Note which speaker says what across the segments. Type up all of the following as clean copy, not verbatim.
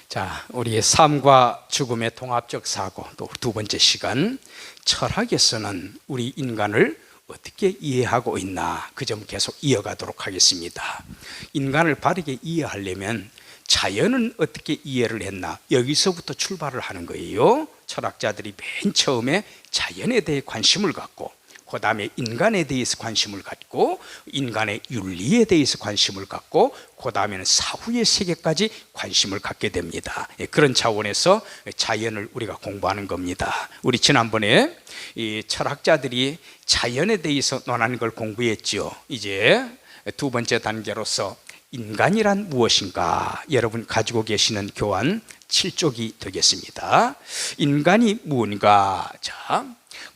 Speaker 1: 자, 우리의 삶과 죽음의 통합적 사고, 또 두 번째 시간, 철학에서는 우리 인간을 어떻게 이해하고 있나, 그 점 계속 이어가도록 하겠습니다. 인간을 바르게 이해하려면 자연은 어떻게 이해를 했나, 여기서부터 출발을 하는 거예요. 철학자들이 맨 처음에 자연에 대해 관심을 갖고, 그 다음에 인간에 대해서 관심을 갖고, 인간의 윤리에 대해서 관심을 갖고, 그 다음에는 사후의 세계까지 관심을 갖게 됩니다. 그런 차원에서 자연을 우리가 공부하는 겁니다. 우리 지난번에 이 철학자들이 자연에 대해서 논하는 걸 공부했죠. 이제 두 번째 단계로서 인간이란 무엇인가, 여러분 가지고 계시는 교환 7쪽이 되겠습니다. 인간이 무엇인가. 자,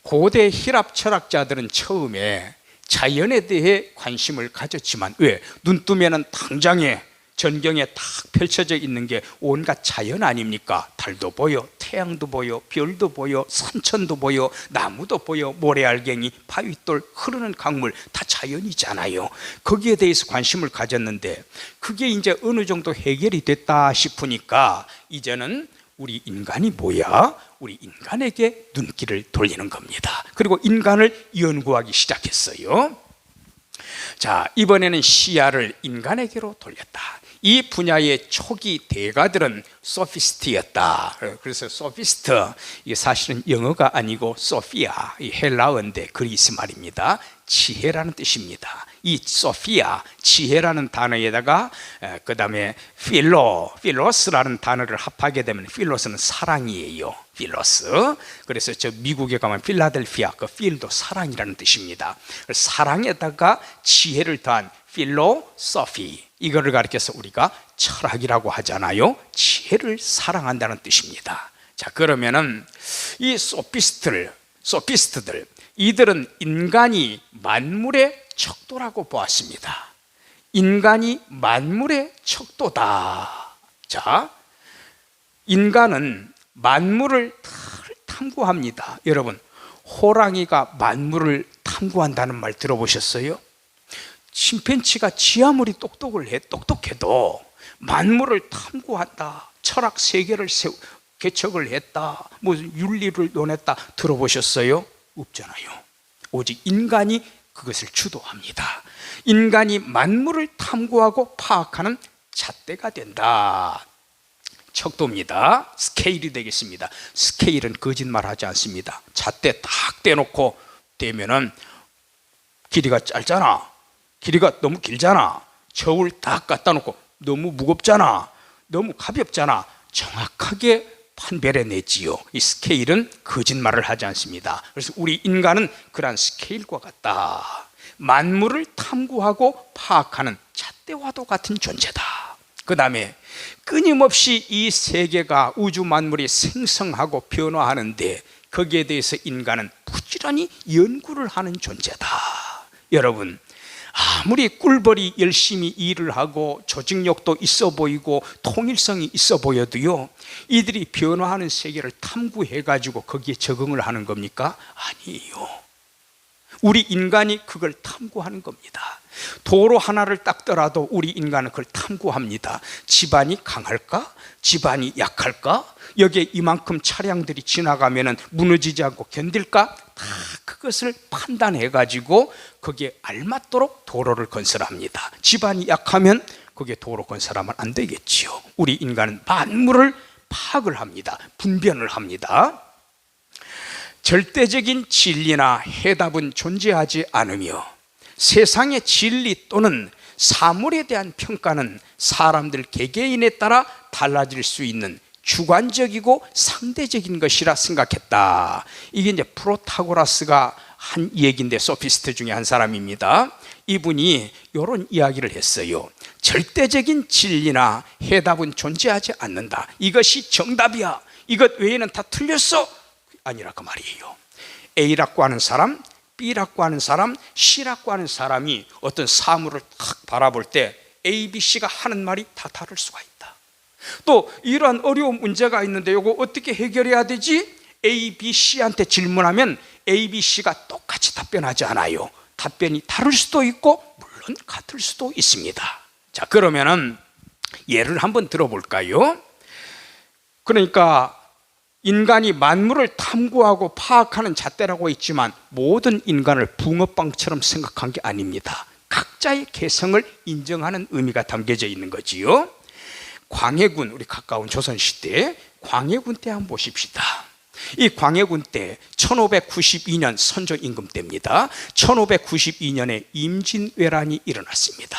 Speaker 1: 고대 히랍 철학자들은 처음에 자연에 대해 관심을 가졌지만, 왜? 눈 뜨면은 당장에 전경에 딱 펼쳐져 있는 게 온갖 자연 아닙니까? 달도 보여, 태양도 보여, 별도 보여, 산천도 보여, 나무도 보여, 모래알갱이, 바위돌, 흐르는 강물, 다 자연이잖아요. 거기에 대해서 관심을 가졌는데, 그게 이제 어느 정도 해결이 됐다 싶으니까 이제는 우리 인간이 뭐야? 우리 인간에게 눈길을 돌리는 겁니다. 그리고 인간을 연구하기 시작했어요. 자, 이번에는 시야를 인간에게로 돌렸다. 이 분야의 초기 대가들은 소피스트였다. 그래서 소피스트, 이게 사실은 영어가 아니고 소피아, 이 헬라어인데 그리스 말입니다. 지혜라는 뜻입니다. 이 소피아, 지혜라는 단어에다가 그 다음에 필로스라는 단어를 합하게 되면, 필로스는 사랑이에요. 필로스. 그래서 저 미국에 가면 필라델피아, 그 필도 사랑이라는 뜻입니다. 사랑에다가 지혜를 더한 필로소피, 이거를 가리켜서 우리가 철학이라고 하잖아요. 지혜를 사랑한다는 뜻입니다. 자, 그러면은 이 소피스트들, 이들은 인간이 만물의 척도라고 보았습니다. 인간이 만물의 척도다. 자, 인간은 만물을 탐구합니다. 여러분, 호랑이가 만물을 탐구한다는 말 들어보셨어요? 침팬지가 지 아무리 똑똑해도 만물을 탐구한다, 철학 세계를 개척을 했다, 무슨 윤리를 논했다, 들어보셨어요? 없잖아요. 오직 인간이 그것을 주도합니다. 인간이 만물을 탐구하고 파악하는 잣대가 된다. 척도입니다. 스케일이 되겠습니다. 스케일은 거짓말하지 않습니다. 잣대 딱 떼놓고 떼면은 길이가 짧잖아, 길이가 너무 길잖아, 저울 딱 갖다 놓고 너무 무겁잖아, 너무 가볍잖아, 정확하게 판별해내지요. 이 스케일은 거짓말을 하지 않습니다. 그래서 우리 인간은 그러한 스케일과 같다. 만물을 탐구하고 파악하는 잣대와도 같은 존재다. 그 다음에 끊임없이 이 세계가, 우주 만물이 생성하고 변화하는데 거기에 대해서 인간은 부지런히 연구를 하는 존재다. 여러분, 아무리 꿀벌이 열심히 일을 하고 조직력도 있어 보이고 통일성이 있어 보여도요, 이들이 변화하는 세계를 탐구해가지고 거기에 적응을 하는 겁니까? 아니에요. 우리 인간이 그걸 탐구하는 겁니다. 도로 하나를 닦더라도 우리 인간은 그걸 탐구합니다. 집안이 강할까? 집안이 약할까? 여기에 이만큼 차량들이 지나가면 무너지지 않고 견딜까? 다 그것을 판단해가지고 거기에 알맞도록 도로를 건설합니다. 집안이 약하면 거기에 도로 건설하면 안 되겠지요. 우리 인간은 만물을 파악을 합니다. 분별을 합니다. 절대적인 진리나 해답은 존재하지 않으며 세상의 진리 또는 사물에 대한 평가는 사람들 개개인에 따라 달라질 수 있는 주관적이고 상대적인 것이라 생각했다. 이게 이제 프로타고라스가 한 얘기인데, 소피스트 중에 한 사람입니다. 이분이 이런 이야기를 했어요. 절대적인 진리나 해답은 존재하지 않는다. 이것이 정답이야, 이것 외에는 다 틀렸어, 아니라 그 말이에요. A라고 하는 사람, B라고 하는 사람, C라고 하는 사람이 어떤 사물을 딱 바라볼 때 A, B, C가 하는 말이 다 다를 수가 있다. 또 이러한 어려운 문제가 있는데 이거 어떻게 해결해야 되지? A, B, C한테 질문하면 A, B, C가 똑같이 답변하지 않아요. 답변이 다를 수도 있고 물론 같을 수도 있습니다. 자, 그러면은 예를 한번 들어볼까요? 그러니까 인간이 만물을 탐구하고 파악하는 잣대라고 했지만 모든 인간을 붕어빵처럼 생각한 게 아닙니다. 각자의 개성을 인정하는 의미가 담겨져 있는 거지요. 광해군, 우리 가까운 조선시대 광해군 때 한번 보십시다. 이 광해군 때 1592년 선조 임금 때입니다. 1592년에 임진왜란이 일어났습니다.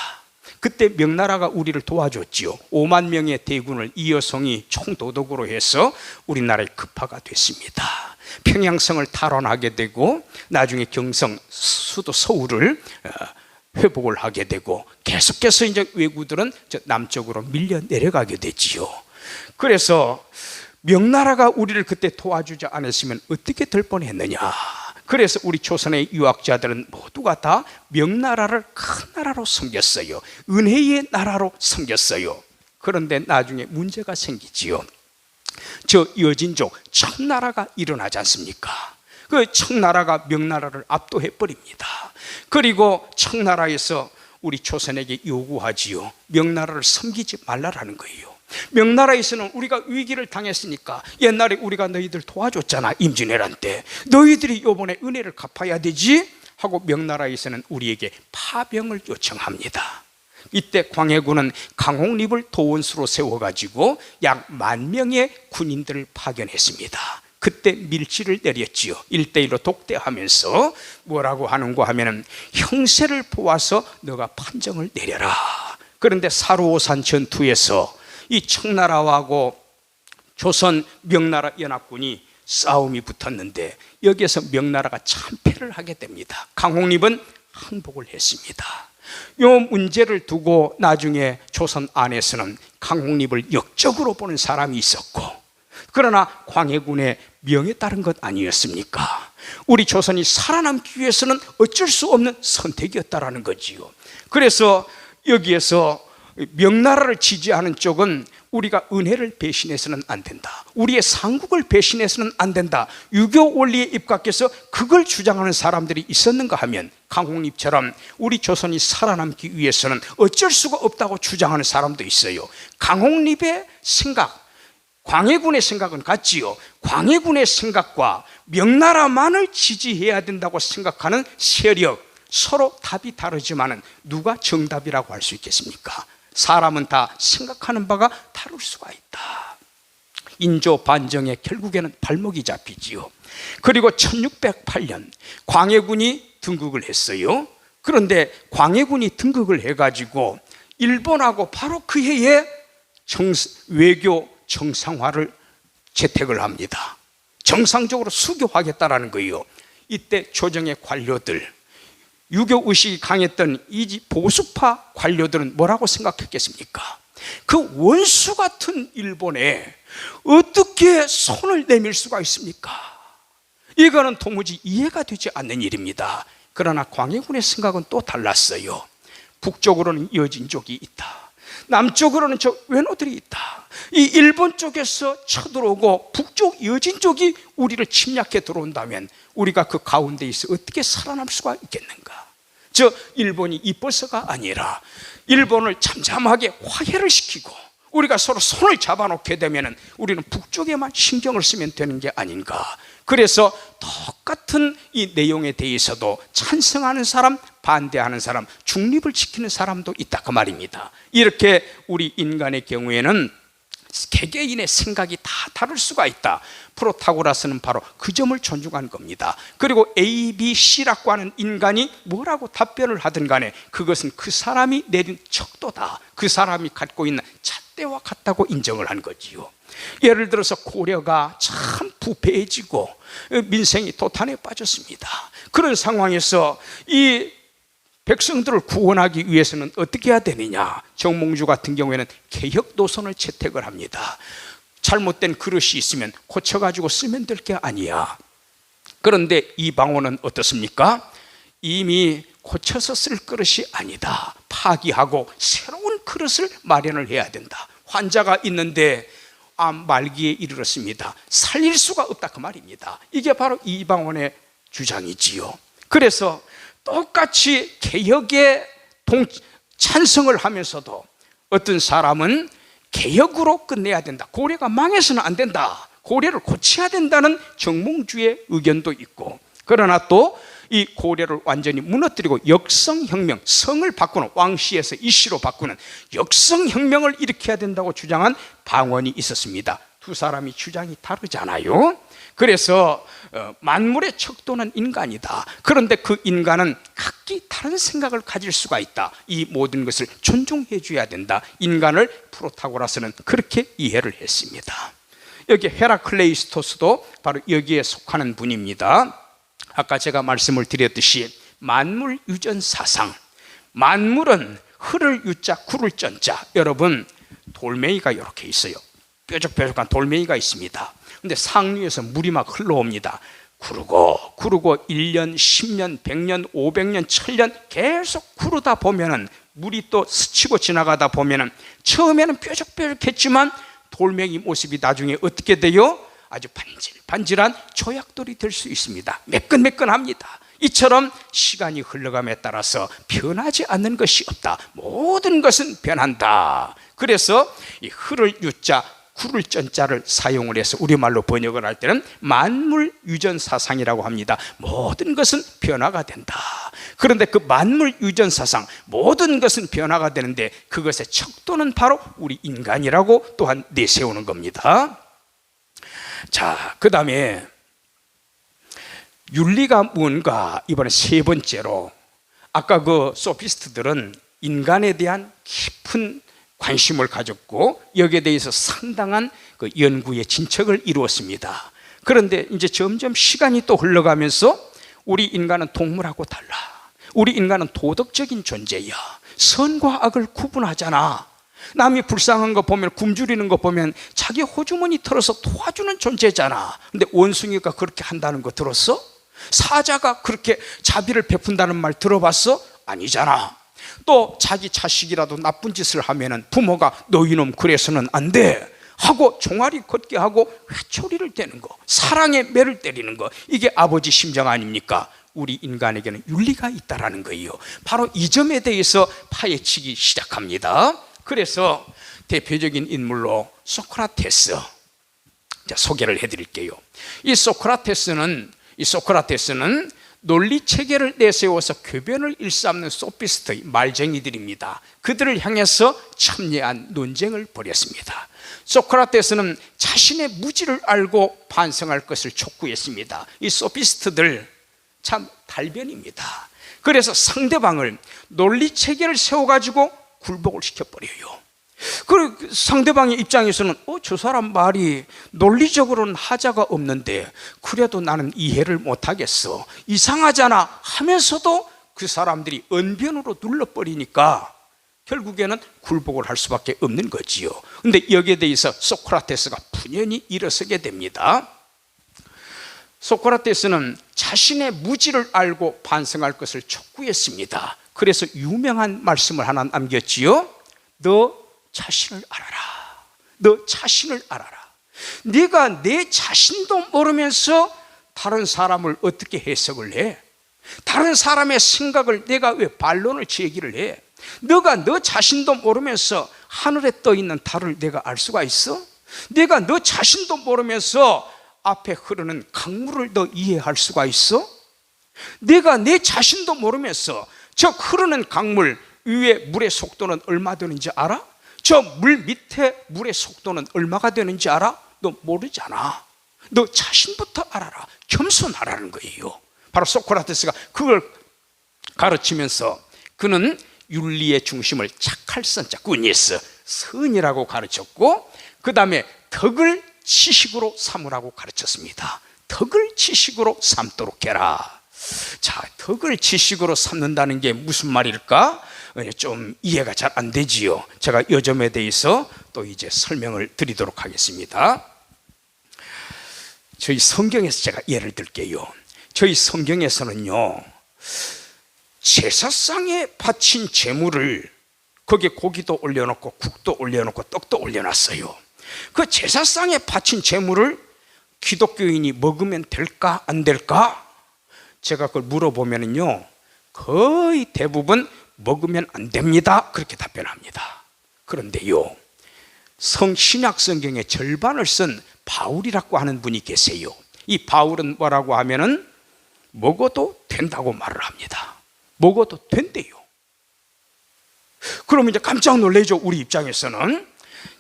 Speaker 1: 그때 명나라가 우리를 도와줬지요. 5만 명의 대군을 이여송이 총도독으로 해서 우리나라의 급파가 됐습니다. 평양성을 탈환하게 되고 나중에 경성 수도 서울을 회복을 하게 되고 계속해서 이제 왜구들은 남쪽으로 밀려 내려가게 되지요. 그래서 명나라가 우리를 그때 도와주지 않았으면 어떻게 될 뻔했느냐. 그래서 우리 조선의 유학자들은 모두가 다 명나라를 큰 나라로 섬겼어요. 은혜의 나라로 섬겼어요. 그런데 나중에 문제가 생기지요. 저 여진족 청나라가 일어나지 않습니까? 그 청나라가 명나라를 압도해 버립니다. 그리고 청나라에서 우리 조선에게 요구하지요. 명나라를 섬기지 말라라는 거예요. 명나라에서는 우리가 위기를 당했으니까 옛날에 우리가 너희들 도와줬잖아, 임진왜란 때. 너희들이 이번에 은혜를 갚아야 되지 하고 명나라에서는 우리에게 파병을 요청합니다. 이때 광해군은 강홍립을 도원수로 세워가지고 약 10,000명의 군인들을 파견했습니다. 그때 밀지를 내렸지요. 1대1로 독대하면서 뭐라고 하는가 하면은 형세를 보아서 너가 판정을 내려라. 그런데 사루오산 전투에서 이 청나라하고 조선 명나라 연합군이 싸움이 붙었는데 여기에서 명나라가 참패를 하게 됩니다. 강홍립은 항복을 했습니다. 이 문제를 두고 나중에 조선 안에서는 강홍립을 역적으로 보는 사람이 있었고, 그러나 광해군의 명에 따른 것 아니었습니까? 우리 조선이 살아남기 위해서는 어쩔 수 없는 선택이었다라는 거지요. 그래서 여기에서 명나라를 지지하는 쪽은 우리가 은혜를 배신해서는 안 된다, 우리의 상국을 배신해서는 안 된다, 유교 원리에 입각해서 그걸 주장하는 사람들이 있었는가 하면 강홍립처럼 우리 조선이 살아남기 위해서는 어쩔 수가 없다고 주장하는 사람도 있어요. 강홍립의 생각, 광해군의 생각은 같지요. 광해군의 생각과 명나라만을 지지해야 된다고 생각하는 세력, 서로 답이 다르지만 누가 정답이라고 할 수 있겠습니까? 사람은 다 생각하는 바가 다를 수가 있다. 인조 반정에 결국에는 발목이 잡히지요. 그리고 1608년 광해군이 등극을 했어요. 그런데 광해군이 등극을 해가지고 일본하고 바로 그 해에 외교 정상화를 채택을 합니다. 정상적으로 수교하겠다라는 거예요. 이때 조정의 관료들, 유교의식이 강했던 이 보수파 관료들은 뭐라고 생각했겠습니까? 그 원수 같은 일본에 어떻게 손을 내밀 수가 있습니까? 이거는 도무지 이해가 되지 않는 일입니다. 그러나 광해군의 생각은 또 달랐어요. 북쪽으로는 여진족이 있다, 남쪽으로는 저 외노들이 있다. 이 일본 쪽에서 쳐들어오고 북쪽 여진족이 우리를 침략해 들어온다면 우리가 그 가운데 있어 어떻게 살아남을 수가 있겠는가? 저 일본이 이뻐서가 아니라 일본을 잠잠하게 화해를 시키고 우리가 서로 손을 잡아놓게 되면 우리는 북쪽에만 신경을 쓰면 되는 게 아닌가. 그래서 똑같은 이 내용에 대해서도 찬성하는 사람, 반대하는 사람, 중립을 지키는 사람도 있다 그 말입니다. 이렇게 우리 인간의 경우에는 개개인의 생각이 다 다를 수가 있다. 프로타고라스는 바로 그 점을 존중한 겁니다. 그리고 A, B, C라고 하는 인간이 뭐라고 답변을 하든 간에 그것은 그 사람이 내린 척도다, 그 사람이 갖고 있는 잣대와 같다고 인정을 한 거지요. 예를 들어서 고려가 참 부패해지고 민생이 도탄에 빠졌습니다. 그런 상황에서 이 백성들을 구원하기 위해서는 어떻게 해야 되느냐? 정몽주 같은 경우에는 개혁 노선을 채택을 합니다. 잘못된 그릇이 있으면 고쳐가지고 쓰면 될 게 아니야. 그런데 이방원은 어떻습니까? 이미 고쳐서 쓸 그릇이 아니다, 파기하고 새로운 그릇을 마련을 해야 된다. 환자가 있는데 암 말기에 이르렀습니다. 살릴 수가 없다 그 말입니다. 이게 바로 이방원의 주장이지요. 그래서 똑같이 개혁에 찬성을 하면서도 어떤 사람은 개혁으로 끝내야 된다. 고려가 망해서는 안 된다. 고려를 고쳐야 된다는 정몽주의 의견도 있고, 그러나 또 이 고려를 완전히 무너뜨리고 역성혁명, 성을 바꾸는, 왕시에서 이시로 바꾸는 역성혁명을 일으켜야 된다고 주장한 방언이 있었습니다. 두 사람이 주장이 다르잖아요. 그래서 만물의 척도는 인간이다. 그런데 그 인간은 각기 다른 생각을 가질 수가 있다. 이 모든 것을 존중해 줘야 된다. 인간을 프로타고라스는 그렇게 이해를 했습니다. 여기 헤라클레이스토스도 바로 여기에 속하는 분입니다. 아까 제가 말씀을 드렸듯이 만물 유전 사상, 만물은 흐를 유자 구를 전자, 여러분 돌멩이가 이렇게 있어요. 뾰족뾰족한 돌멩이가 있습니다. 근데 상류에서 물이 막 흘러옵니다. 구르고 1년, 10년, 100년, 500년, 1000년 계속 구르다 보면은 물이 또 스치고 지나가다 보면은 처음에는 뾰족뾰족했지만 돌멩이 모습이 나중에 어떻게 돼요? 아주 반질반질한 조약돌이 될 수 있습니다. 매끈매끈합니다. 이처럼 시간이 흘러감에 따라서 변하지 않는 것이 없다. 모든 것은 변한다. 그래서 이 흐를 유자 구를 전자를 사용을 해서 우리말로 번역을 할 때는 만물 유전 사상이라고 합니다. 모든 것은 변화가 된다. 그런데 그 만물 유전 사상, 모든 것은 변화가 되는데 그것의 척도는 바로 우리 인간이라고 또한 내세우는 겁니다. 자, 그 다음에 윤리가 뭔가, 이번에 세 번째로, 아까 그 소피스트들은 인간에 대한 깊은 관심을 가졌고 여기에 대해서 상당한 그 연구의 진척을 이루었습니다. 그런데 이제 점점 시간이 또 흘러가면서 우리 인간은 동물하고 달라. 우리 인간은 도덕적인 존재야. 선과 악을 구분하잖아. 남이 불쌍한 거 보면, 굶주리는 거 보면 자기 호주머니 털어서 도와주는 존재잖아. 근데 원숭이가 그렇게 한다는 거 들었어? 사자가 그렇게 자비를 베푼다는 말 들어봤어? 아니잖아. 또 자기 자식이라도 나쁜 짓을 하면은 부모가 너 이놈 그래서는 안 돼 하고 종아리 걷게 하고 회초리를 대는 거, 사랑의 매를 때리는 거, 이게 아버지 심정 아닙니까? 우리 인간에게는 윤리가 있다라는 거예요. 바로 이 점에 대해서 파헤치기 시작합니다. 그래서 대표적인 인물로 소크라테스, 소개를 해드릴게요. 이 소크라테스는 논리 체계를 내세워서 교변을 일삼는 소피스트의 말쟁이들입니다. 그들을 향해서 첨예한 논쟁을 벌였습니다. 소크라테스는 자신의 무지를 알고 반성할 것을 촉구했습니다. 이 소피스트들 참 달변입니다. 그래서 상대방을 논리 체계를 세워가지고 굴복을 시켜버려요. 그 상대방의 입장에서는 저 사람 말이 논리적으로는 하자가 없는데 그래도 나는 이해를 못하겠어, 이상하잖아 하면서도 그 사람들이 언변으로 눌러버리니까 결국에는 굴복을 할 수밖에 없는 거지요. 근데 여기에 대해서 소크라테스가 분연히 일어서게 됩니다. 소크라테스는 자신의 무지를 알고 반성할 것을 촉구했습니다. 그래서 유명한 말씀을 하나 남겼지요. 너 자신을 알아라. 너 자신을 알아라. 네가 내 자신도 모르면서 다른 사람을 어떻게 해석을 해? 다른 사람의 생각을 내가 왜 반론을 제기를 해? 너가 너 자신도 모르면서 하늘에 떠 있는 달을 내가 알 수가 있어? 네가 너 자신도 모르면서 앞에 흐르는 강물을 너 이해할 수가 있어? 네가 내 자신도 모르면서 저 흐르는 강물 위에 물의 속도는 얼마 되는지 알아? 저 물 밑에 물의 속도는 얼마가 되는지 알아? 너 모르잖아. 너 자신부터 알아라. 겸손하라는 거예요. 바로 소크라테스가 그걸 가르치면서 그는 윤리의 중심을 착할 선자 꾸니스, 선이라고 가르쳤고, 그 다음에 덕을 지식으로 삼으라고 가르쳤습니다. 덕을 지식으로 삼도록 해라. 자, 덕을 지식으로 삼는다는 게 무슨 말일까? 좀 이해가 잘 안 되지요. 제가 이 점에 대해서 또 이제 설명을 드리도록 하겠습니다. 저희 성경에서 제가 예를 들게요. 저희 성경에서는요, 제사상에 바친 제물을 거기에 고기도 올려놓고 국도 올려놓고 떡도 올려놨어요. 그 제사상에 바친 제물을 기독교인이 먹으면 될까 안 될까? 제가 그걸 물어보면요, 거의 대부분 먹으면 안 됩니다, 그렇게 답변합니다. 그런데요, 신약 성경의 절반을 쓴 바울이라고 하는 분이 계세요. 이 바울은 뭐라고 하면은 먹어도 된다고 말을 합니다. 먹어도 된대요. 그러면 이제 깜짝 놀라죠, 우리 입장에서는.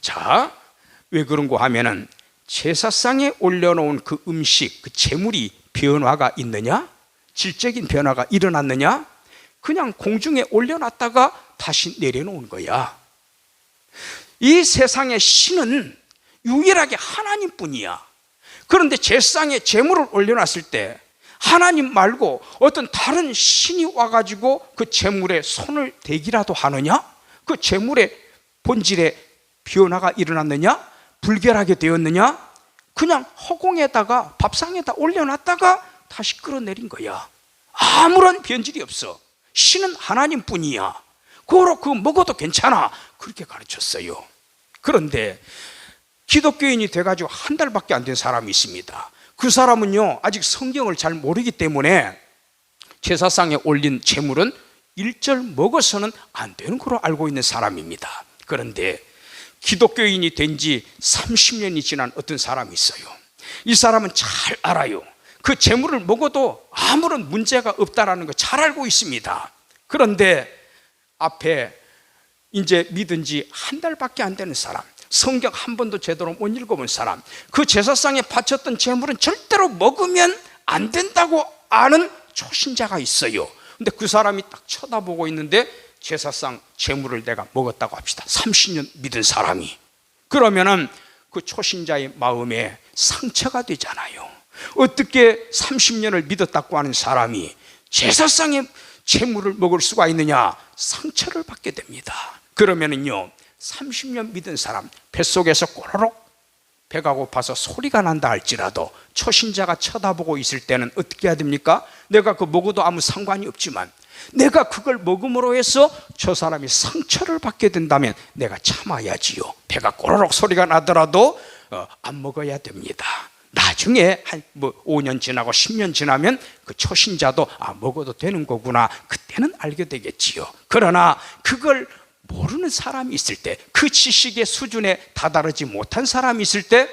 Speaker 1: 자, 왜 그런고 하면은 제사상에 올려놓은 그 음식, 그 제물이 변화가 있느냐? 질적인 변화가 일어났느냐? 그냥 공중에 올려놨다가 다시 내려놓은 거야. 이 세상의 신은 유일하게 하나님뿐이야. 그런데 제사상에 제물을 올려놨을 때 하나님 말고 어떤 다른 신이 와가지고 그 제물에 손을 대기라도 하느냐? 그 제물의 본질에 변화가 일어났느냐? 불결하게 되었느냐? 그냥 허공에다가 밥상에다 올려놨다가 다시 끌어내린 거야. 아무런 변질이 없어. 신은 하나님뿐이야. 그거 먹어도 괜찮아. 그렇게 가르쳤어요. 그런데 기독교인이 돼가지고 한 달밖에 안 된 사람이 있습니다. 그 사람은요, 아직 성경을 잘 모르기 때문에 제사상에 올린 제물은 일절 먹어서는 안 되는 걸로 알고 있는 사람입니다. 그런데 기독교인이 된 지 30년이 지난 어떤 사람이 있어요. 이 사람은 잘 알아요. 그 제물을 먹어도 아무런 문제가 없다라는 거 잘 알고 있습니다. 그런데 앞에 이제 믿은 지 한 달밖에 안 되는 사람, 성경 한 번도 제대로 못 읽어본 사람, 그 제사상에 바쳤던 제물은 절대로 먹으면 안 된다고 아는 초신자가 있어요. 근데 그 사람이 딱 쳐다보고 있는데 제사상 제물을 내가 먹었다고 합시다. 30년 믿은 사람이. 그러면은 그 초신자의 마음에 상처가 되잖아요. 어떻게 30년을 믿었다고 하는 사람이 제사상의 제물을 먹을 수가 있느냐? 상처를 받게 됩니다. 그러면은요, 30년 믿은 사람 뱃속에서 꼬르륵 배가 고파서 소리가 난다 할지라도 초신자가 쳐다보고 있을 때는 어떻게 해야 됩니까? 내가 그거 먹어도 아무 상관이 없지만 내가 그걸 먹음으로 해서 저 사람이 상처를 받게 된다면 내가 참아야지요. 배가 꼬르륵 소리가 나더라도 안 먹어야 됩니다. 나중에 한 5년 지나고 10년 지나면 그 초신자도 먹어도 되는 거구나, 그때는 알게 되겠지요. 그러나 그걸 모르는 사람이 있을 때, 그 지식의 수준에 다다르지 못한 사람이 있을 때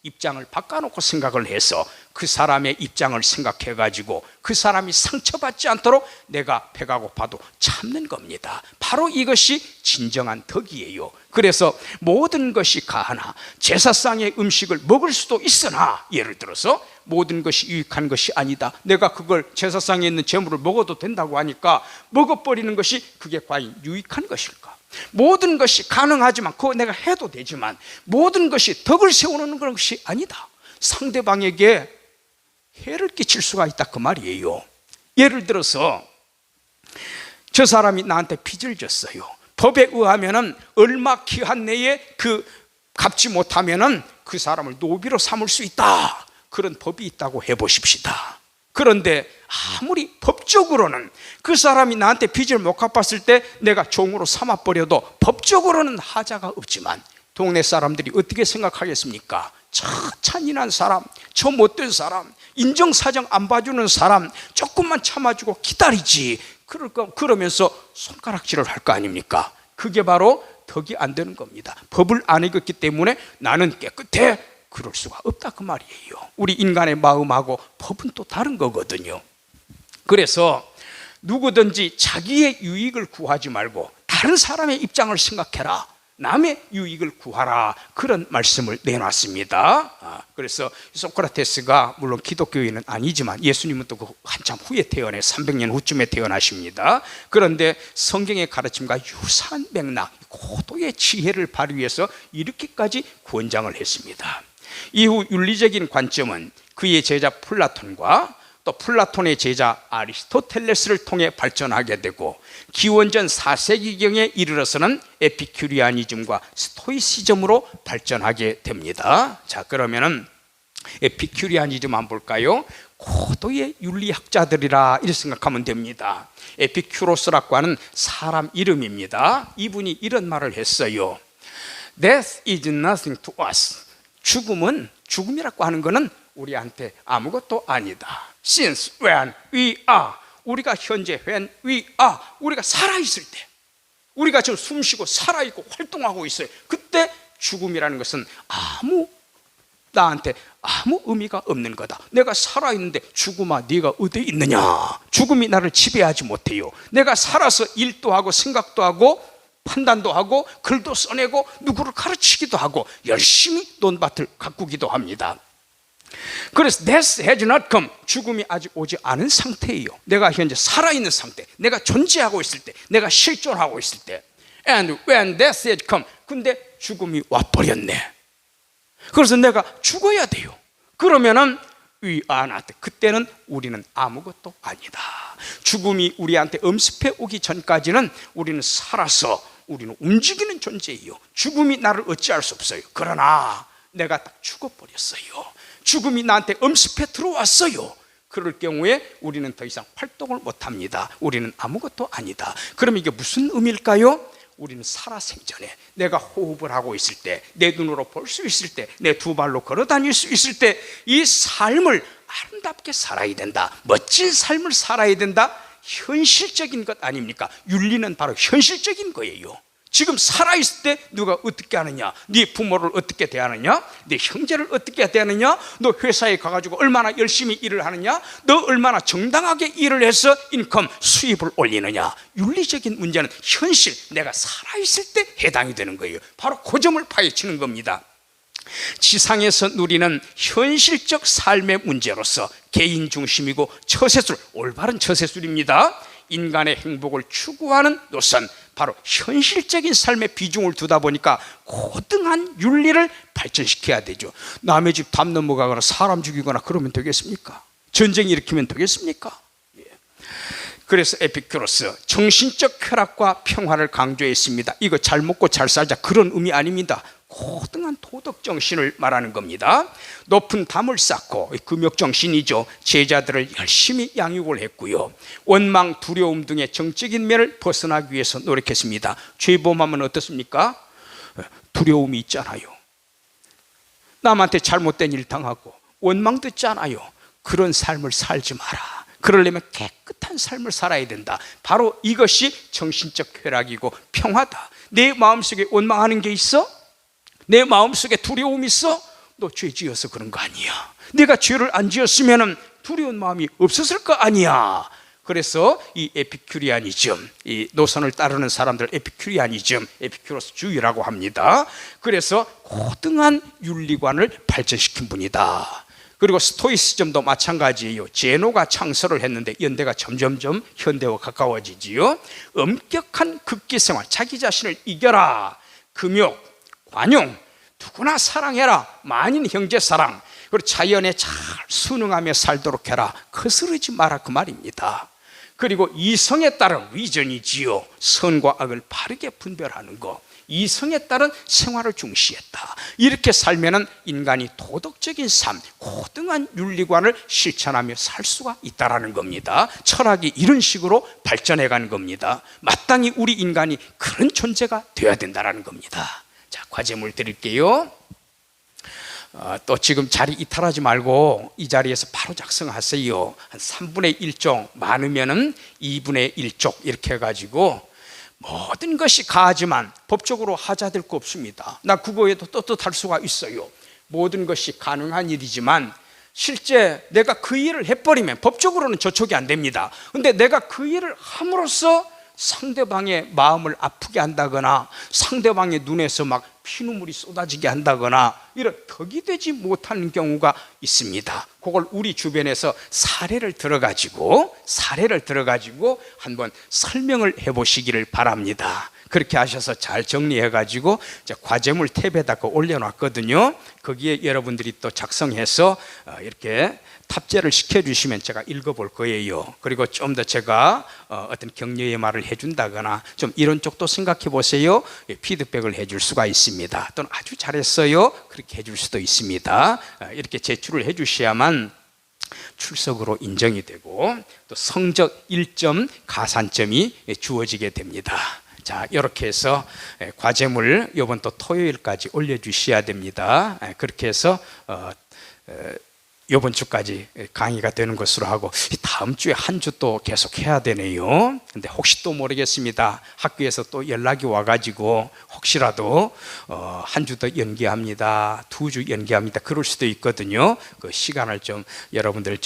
Speaker 1: 입장을 바꿔놓고 생각을 해서 그 사람의 입장을 생각해 가지고 그 사람이 상처받지 않도록 내가 배가 고파도 참는 겁니다. 바로 이것이 진정한 덕이에요. 그래서 모든 것이 가하나 제사상의 음식을 먹을 수도 있으나, 예를 들어서 모든 것이 유익한 것이 아니다, 내가 그걸 제사상에 있는 제물을 먹어도 된다고 하니까 먹어버리는 것이 그게 과연 유익한 것일까? 모든 것이 가능하지만, 그거 내가 해도 되지만 모든 것이 덕을 세우는 것이 아니다. 상대방에게 해를 끼칠 수가 있다, 그 말이에요. 예를 들어서 저 사람이 나한테 빚을 졌어요. 법에 의하면은 얼마 기한 내에 그 갚지 못하면은 그 사람을 노비로 삼을 수 있다, 그런 법이 있다고 해보십시다. 그런데 아무리 법적으로는 그 사람이 나한테 빚을 못 갚았을 때 내가 종으로 삼아버려도 법적으로는 하자가 없지만 동네 사람들이 어떻게 생각하겠습니까? 저 잔인한 사람, 저 못된 사람, 인정사정 안 봐주는 사람 조금만 참아주고 기다리지, 그러면서 손가락질을 할 거 아닙니까? 그게 바로 덕이 안 되는 겁니다. 법을 안 읽었기 때문에 나는 깨끗해, 그럴 수가 없다, 그 말이에요. 우리 인간의 마음하고 법은 또 다른 거거든요. 그래서 누구든지 자기의 유익을 구하지 말고 다른 사람의 입장을 생각해라, 남의 유익을 구하라, 그런 말씀을 내놨습니다. 그래서 소크라테스가 물론 기독교인은 아니지만 예수님은 또 한참 후에 태어나 300년 후쯤에 태어나십니다. 그런데 성경의 가르침과 유사한 맥락, 고도의 지혜를 발휘해서 이렇게까지 권장을 했습니다. 이후 윤리적인 관점은 그의 제자 플라톤과 또 플라톤의 제자 아리스토텔레스를 통해 발전하게 되고, 기원전 4세기경에 이르러서는 에피큐리아니즘과 스토이시즘으로 발전하게 됩니다. 자, 그러면은 에피큐리아니즘 한번 볼까요? 고도의 윤리학자들이라 이렇게 생각하면 됩니다. 에피큐로스라고 하는 사람 이름입니다. 이분이 이런 말을 했어요. Death is nothing to us. 죽음이라고 하는 것은 우리한테 아무것도 아니다. Since when we are, 우리가 현재 when we are, 우리가 살아있을 때, 우리가 지금 숨쉬고 살아있고 활동하고 있어요. 그때 죽음이라는 것은 나한테 아무 의미가 없는 거다. 내가 살아있는데 죽음아 네가 어디 있느냐. 죽음이 나를 지배하지 못해요. 내가 살아서 일도 하고 생각도 하고 판단도 하고 글도 써내고 누구를 가르치기도 하고 열심히 논밭을 가꾸기도 합니다. 그래서 death has not come, 죽음이 아직 오지 않은 상태예요. 내가 현재 살아있는 상태, 내가 존재하고 있을 때, 내가 실존하고 있을 때. And when death has come, 근데 죽음이 와버렸네. 그래서 내가 죽어야 돼요. 그러면은 we are not, 그때는 우리는 아무것도 아니다. 죽음이 우리한테 엄습해 오기 전까지는 우리는 살아서 우리는 움직이는 존재예요. 죽음이 나를 어찌할 수 없어요. 그러나 내가 딱 죽어버렸어요. 죽음이 나한테 엄습해 들어왔어요. 그럴 경우에 우리는 더 이상 활동을 못합니다. 우리는 아무것도 아니다. 그럼 이게 무슨 의미일까요? 우리는 살아생전에 내가 호흡을 하고 있을 때, 내 눈으로 볼 수 있을 때, 내 두 발로 걸어 다닐 수 있을 때 이 삶을 아름답게 살아야 된다. 멋진 삶을 살아야 된다. 현실적인 것 아닙니까? 윤리는 바로 현실적인 거예요. 지금 살아있을 때 누가 어떻게 하느냐, 네 부모를 어떻게 대하느냐, 네 형제를 어떻게 대하느냐, 너 회사에 가가지고 얼마나 열심히 일을 하느냐, 너 얼마나 정당하게 일을 해서 인컴 수입을 올리느냐. 윤리적인 문제는 현실, 내가 살아있을 때 해당이 되는 거예요. 바로 그 점을 파헤치는 겁니다. 지상에서 누리는 현실적 삶의 문제로서 개인 중심이고 처세술, 올바른 처세술입니다. 인간의 행복을 추구하는 노선, 바로 현실적인 삶에 비중을 두다 보니까 고등한 윤리를 발전시켜야 되죠. 남의 집 담 넘어가거나 사람 죽이거나 그러면 되겠습니까? 전쟁 일으키면 되겠습니까? 그래서 에피큐로스 정신적 쾌락과 평화를 강조했습니다. 이거 잘 먹고 잘 살자 그런 의미 아닙니다. 고등한 도덕 정신을 말하는 겁니다. 높은 담을 쌓고, 금욕 정신이죠. 제자들을 열심히 양육을 했고요. 원망, 두려움 등의 정적인 면을 벗어나기 위해서 노력했습니다. 죄범하면 어떻습니까? 두려움이 있잖아요. 남한테 잘못된 일 당하고 원망도 있잖아요. 그런 삶을 살지 마라. 그러려면 깨끗한 삶을 살아야 된다. 바로 이것이 정신적 쾌락이고 평화다. 내 마음속에 원망하는 게 있어? 내 마음속에 두려움이 있어? 너 죄 지어서 그런 거 아니야. 내가 죄를 안 지었으면 두려운 마음이 없었을 거 아니야. 그래서 이 에피큐리아니즘, 이 노선을 따르는 사람들 에피큐리아니즘, 에피큐로스주의라고 합니다. 그래서 고등한 윤리관을 발전시킨 분이다. 그리고 스토이시즘도 마찬가지예요. 제노가 창설을 했는데 연대가 점점점 현대와 가까워지지요. 엄격한 극기생활, 자기 자신을 이겨라. 금욕, 관용, 누구나 사랑해라. 만인 형제 사랑, 그리고 자연에 잘 순응하며 살도록 해라. 거스르지 마라 그 말입니다. 그리고 이성에 따른 위전이지요. 선과 악을 바르게 분별하는 것, 이성에 따른 생활을 중시했다. 이렇게 살면은 인간이 도덕적인 삶, 고등한 윤리관을 실천하며 살 수가 있다라는 겁니다. 철학이 이런 식으로 발전해 간 겁니다. 마땅히 우리 인간이 그런 존재가 되어야 된다라는 겁니다. 자, 과제물 드릴게요. 또 지금 자리 이탈하지 말고 이 자리에서 바로 작성하세요. 한 3분의 1쪽, 많으면은 2분의 1쪽 이렇게 해가지고 모든 것이 가하지만 법적으로 하자될 거 없습니다. 나 그거에도 떳떳할 수가 있어요. 모든 것이 가능한 일이지만 실제 내가 그 일을 해버리면 법적으로는 저촉이 안 됩니다. 근데 내가 그 일을 함으로써 상대방의 마음을 아프게 한다거나 상대방의 눈에서 막 피눈물이 쏟아지게 한다거나 이런 덕이 되지 못하는 경우가 있습니다. 그걸 우리 주변에서 사례를 들어가지고 한번 설명을 해보시기를 바랍니다. 그렇게 하셔서 잘 정리해가지고 과제물 탭에다가 올려놨거든요. 거기에 여러분들이 또 작성해서 이렇게 탑재를 시켜주시면 제가 읽어볼 거예요. 그리고 좀 더 제가 어떤 격려의 말을 해준다거나 좀 이런 쪽도 생각해 보세요. 피드백을 해줄 수가 있습니다. 또는 아주 잘했어요. 그렇게 해줄 수도 있습니다. 이렇게 제출을 해주셔야만 출석으로 인정이 되고 또 성적 1점 가산점이 주어지게 됩니다. 자, 이렇게 해서 과제물 이번 또 토요일까지 올려주셔야 됩니다. 그렇게 해서 이번 주까지 강의가 되는 것으로 하고 다음 주에 한 주 또 계속 해야 되네요. 근데 혹시 또 모르겠습니다. 학교에서 또 연락이 와가지고 혹시라도 한 주 더 연기합니다, 2주 연기합니다, 그럴 수도 있거든요. 그 시간을 좀 여러분들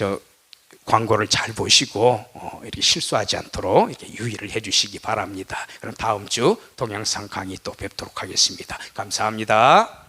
Speaker 1: 광고를 잘 보시고 이렇게 실수하지 않도록 이렇게 유의를 해주시기 바랍니다. 그럼 다음 주 동영상 강의 또 뵙도록 하겠습니다. 감사합니다.